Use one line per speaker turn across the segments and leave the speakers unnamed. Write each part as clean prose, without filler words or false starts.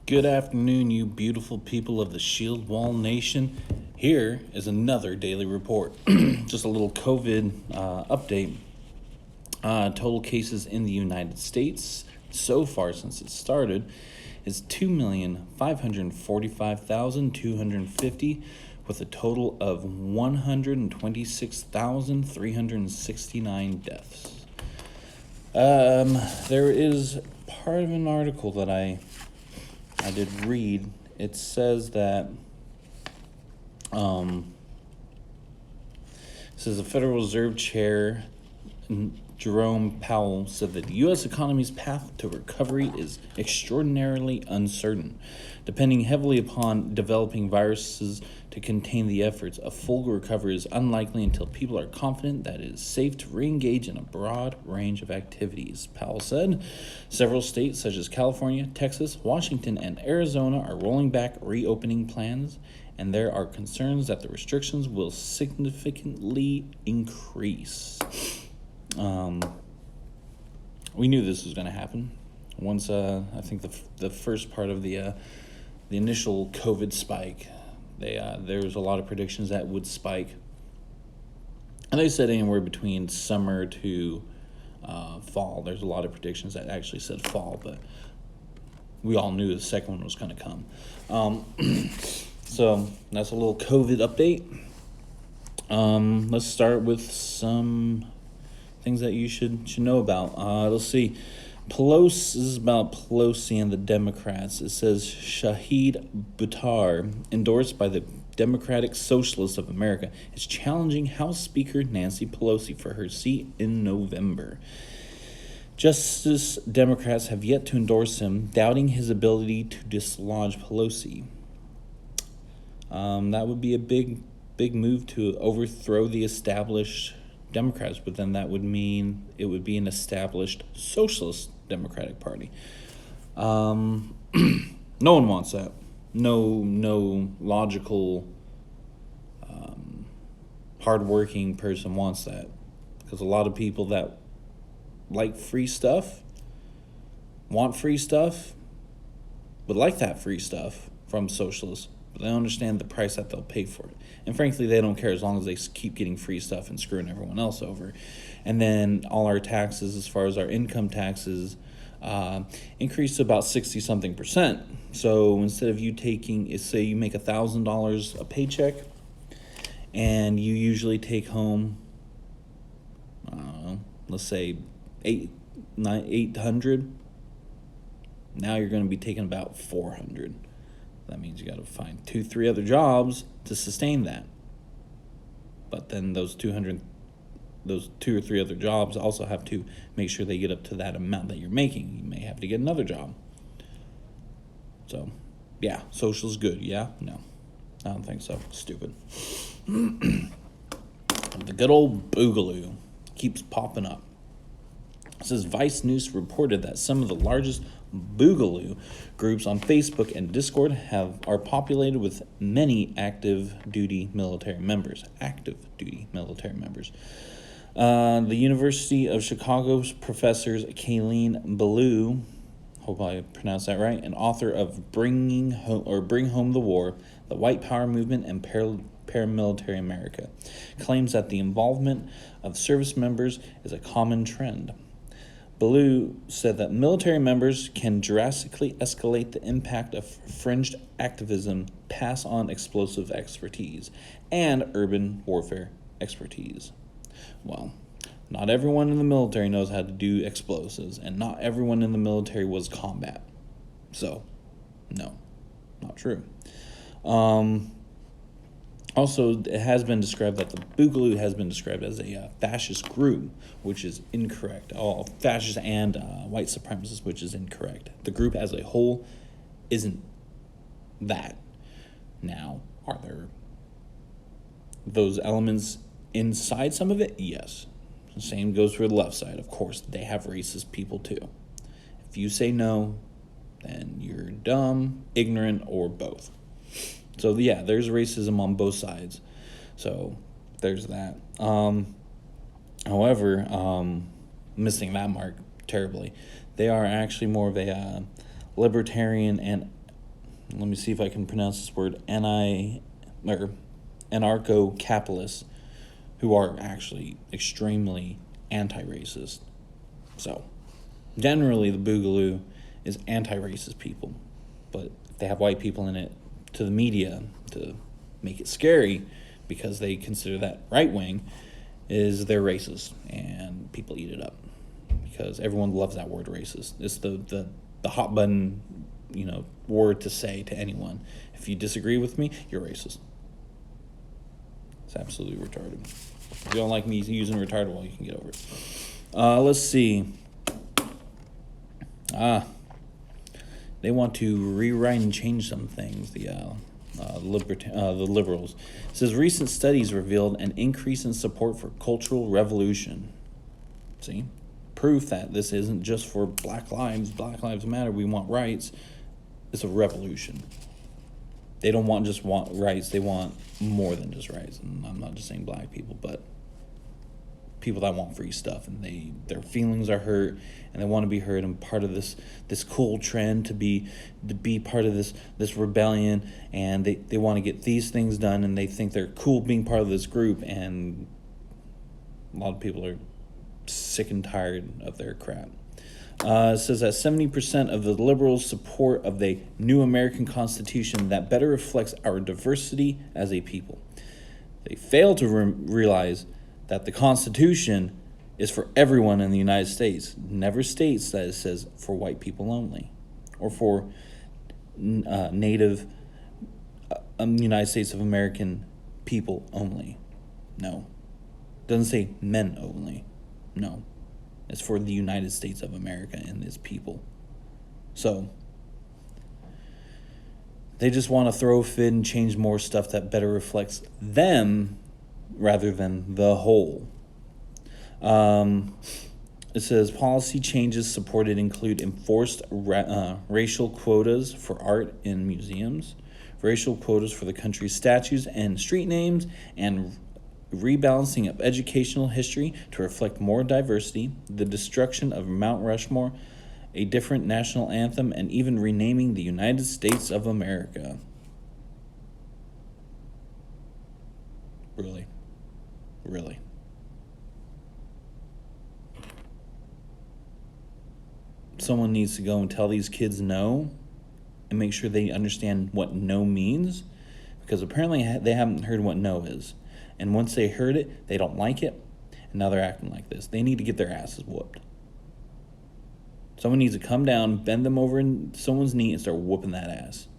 Good afternoon, you beautiful people of the Shield Wall Nation. Here is another daily report. Just a little COVID update. Total cases in the United States so far since it started is 2,545,250, with a total of 126,369 deaths. There is part of an article that I did read. It says that the Federal Reserve Chair Jerome Powell said that the U.S. economy's path to recovery is extraordinarily uncertain, depending heavily upon developing viruses to contain the efforts. A full recovery is unlikely until people are confident that it is safe to re-engage in a broad range of activities, Powell said. Several states such as California, Texas, Washington, and Arizona are rolling back reopening plans, and there are concerns that the restrictions will significantly increase. We knew this was going to happen. Once I think the first part of the initial COVID spike, there was a lot of predictions that would spike, and they said anywhere between summer to fall. There's a lot of predictions that actually said fall, but we all knew the second one was going to come. So that's a little COVID update. Let's start with some things that you should know about. Let's see. This is about Pelosi and the Democrats. It says Shahid Buttar, endorsed by the Democratic Socialists of America, is challenging House Speaker Nancy Pelosi for her seat in November. Justice Democrats have yet to endorse him, doubting his ability to dislodge Pelosi. That would be a big move to overthrow the established Democrats, but then that would mean it would be an established socialist Democratic Party. No one wants that. No logical, hardworking person wants that, because a lot of people that like free stuff, want free stuff, would like that free stuff from socialists, but they don't understand the price that they'll pay for it. And frankly, they don't care as long as they keep getting free stuff and screwing everyone else over. And then all our taxes, as far as our income taxes, increase to about 60-something%. So instead of you taking, say you make $1,000 a paycheck, and you usually take home, let's say 800. Now you're going to be taking about 400. That means you got to find 2-3 other jobs to sustain that. But then those 2 or 3 other jobs also have to make sure they get up to that amount that you're making. You may have to get another job. So, yeah, social's good. Yeah? No. I don't think so. Stupid. The good old Boogaloo keeps popping up. It says Vice News reported that some of the largest Boogaloo groups on Facebook and Discord are populated with many active duty military members. The University of Chicago's professors Kayleen Ballou, hope I pronounced that right, and author of Bring Home the War, the White Power Movement and Paramilitary America, claims that the involvement of service members is a common trend. Ballou said that military members can drastically escalate the impact of fringed activism, pass on explosive expertise, and urban warfare expertise. Well, not everyone in the military knows how to do explosives, and not everyone in the military was combat. So, no, not true. Also, it has been described that the Boogaloo has been described as a fascist group, which is incorrect. All fascists and white supremacists, which is incorrect. The group as a whole isn't that. Now, are there those elements inside some of it? Yes. The same goes for the left side. Of course, they have racist people too. If you say no, then you're dumb, ignorant, or both. So, yeah, there's racism on both sides. So, there's that. However, missing that mark terribly. They are actually more of a libertarian and let me see if I can pronounce this word, anarcho-capitalists, who are actually extremely anti-racist. So, generally, the Boogaloo is anti-racist people, but they have white people in it to the media to make it scary because they consider that right wing is they're racist, and people eat it up because everyone loves that word racist. It's the hot button, word to say to anyone. If you disagree with me, you're racist. It's absolutely retarded. If you don't like me using retarded, well, you can get over it. Let's see. They want to rewrite and change some things. The liberals. It says recent studies revealed an increase in support for cultural revolution. See? Proof that this isn't just for Black Lives Matter, we want rights. It's a revolution. They don't want rights, they want more than just rights. And I'm not just saying black people, but people that want free stuff, and their feelings are hurt, and they want to be heard, and part of this cool trend to be part of this rebellion, and they want to get these things done, and they think they're cool being part of this group, and a lot of people are sick and tired of their crap. It says that 70% of the liberals' support of the new American Constitution that better reflects our diversity as a people. They fail to realize that the Constitution is for everyone in the United States. It never states that it says for white people only, or for native United States of American people only. No. It doesn't say men only. No. It's for the United States of America and its people. So, they just want to throw a fit and change more stuff that better reflects them rather than the whole. It says policy changes supported include enforced racial quotas for art in museums, racial quotas for the country's statues and street names, and rebalancing of educational history to reflect more diversity, the destruction of Mount Rushmore, a different national anthem, and even renaming the United States of America. Really? Really? Someone needs to go and tell these kids no and make sure they understand what no means, because apparently they haven't heard what no is. And once they heard it, they don't like it, and now they're acting like this. They need to get their asses whooped. Someone needs to come down, bend them over in someone's knee, and start whooping that ass.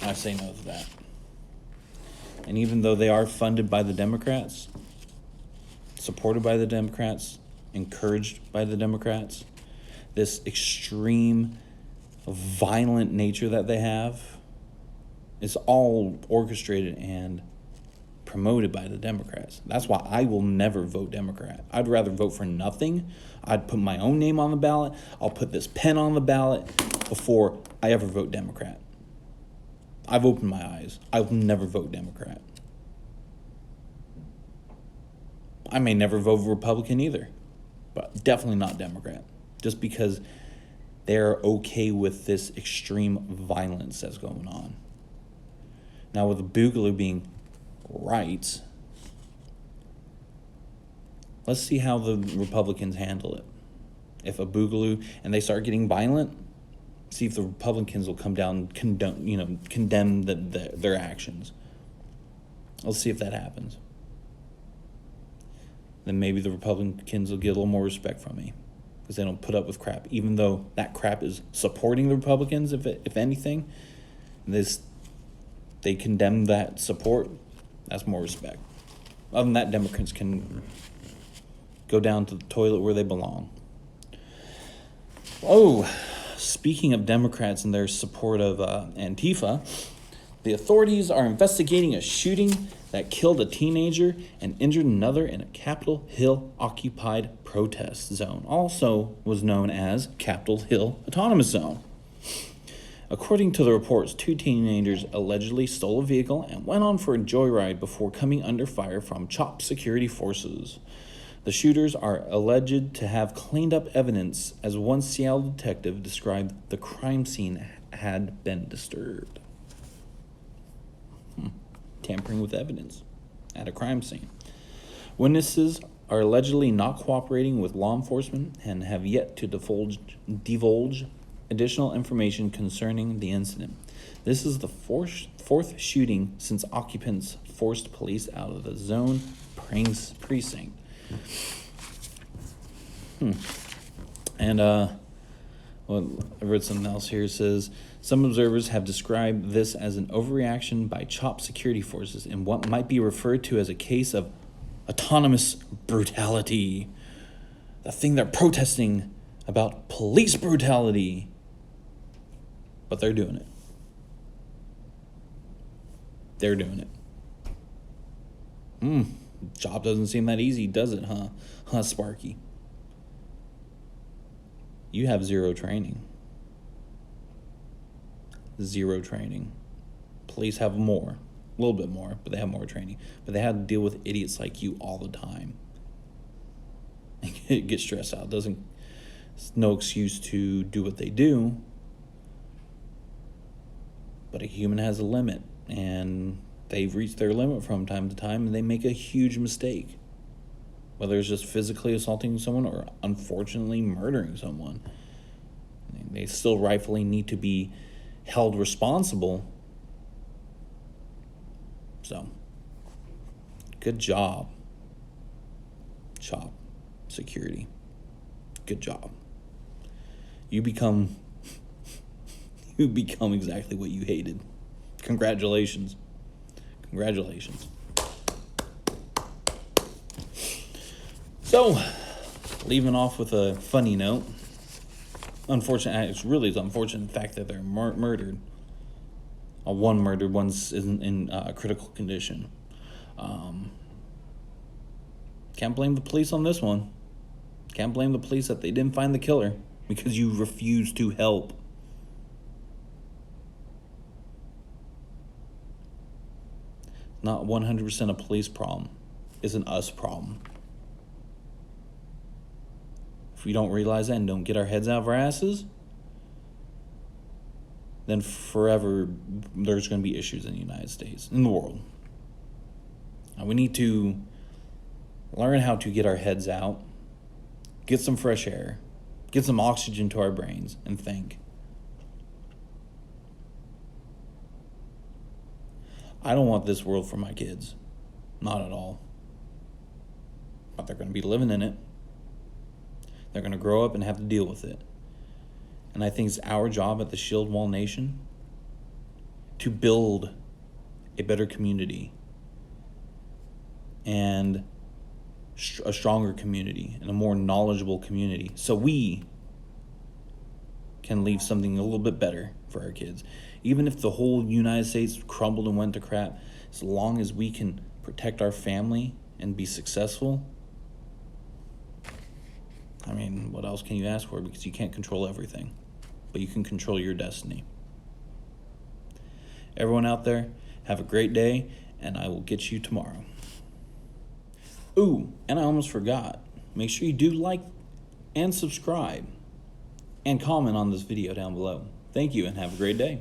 I say no to that. And even though they are funded by the Democrats, supported by the Democrats, encouraged by the Democrats, this extreme, violent nature that they have is all orchestrated and promoted by the Democrats. That's why I will never vote Democrat. I'd rather vote for nothing. I'd put my own name on the ballot. I'll put this pen on the ballot before I ever vote Democrat. I've opened my eyes. I will never vote Democrat. I may never vote Republican either, but definitely not Democrat, just because they're okay with this extreme violence that's going on. Now, with the Boogaloo being right, let's see how the Republicans handle it. If a Boogaloo and they start getting violent, see if the Republicans will come down and condemn their actions. Let's see if that happens. Then maybe the Republicans will get a little more respect from me, because they don't put up with crap, even though that crap is supporting the Republicans. If anything, they condemn that support. That's more respect. Other than that, Democrats can go down to the toilet where they belong. Oh, speaking of Democrats and their support of Antifa, the authorities are investigating a shooting that killed a teenager and injured another in a Capitol Hill occupied protest zone, also was known as Capitol Hill Autonomous Zone. According to the reports, 2 teenagers allegedly stole a vehicle and went on for a joyride before coming under fire from CHOP security forces. The shooters are alleged to have cleaned up evidence, as one Seattle detective described the crime scene had been disturbed. Tampering with evidence at a crime scene. Witnesses are allegedly not cooperating with law enforcement and have yet to divulge additional information concerning the incident. This is the fourth shooting since occupants forced police out of the zone precinct. And well, I read something else here. It says some observers have described this as an overreaction by CHOP security forces in what might be referred to as a case of autonomous brutality. The thing they're protesting about police brutality. But they're doing it. They're doing it. Job doesn't seem that easy, does it, huh? Huh, Sparky? You have zero training. Zero training. Police have more. A little bit more, but they have more training. But they have to deal with idiots like you all the time. Get stressed out. It's no excuse to do what they do. But a human has a limit, and they've reached their limit from time to time, and they make a huge mistake. Whether it's just physically assaulting someone or unfortunately murdering someone. They still rightfully need to be held responsible. So, good job, CHOP security. Good job. You become exactly what you hated. Congratulations. So, leaving off with a funny note. It's really the unfortunate fact that they're murdered. One murdered, one's in critical condition. Can't blame the police on this one. Can't blame the police that they didn't find the killer because you refused to help. Not 100% a police problem. It's an us problem. If we don't realize that and don't get our heads out of our asses, then forever there's going to be issues in the United States, in the world. And we need to learn how to get our heads out, get some fresh air, get some oxygen to our brains, and think. I don't want this world for my kids. Not at all. But they're going to be living in it. They're going to grow up and have to deal with it. And I think it's our job at the Shield Wall Nation to build a better community and a stronger community and a more knowledgeable community so we can leave something a little bit better for our kids. Even if the whole United States crumbled and went to crap, as long as we can protect our family and be successful, I mean, what else can you ask for? Because you can't control everything, but you can control your destiny. Everyone out there, have a great day, and I will get you tomorrow. Ooh, and I almost forgot. Make sure you do like and subscribe and comment on this video down below. Thank you, and have a great day.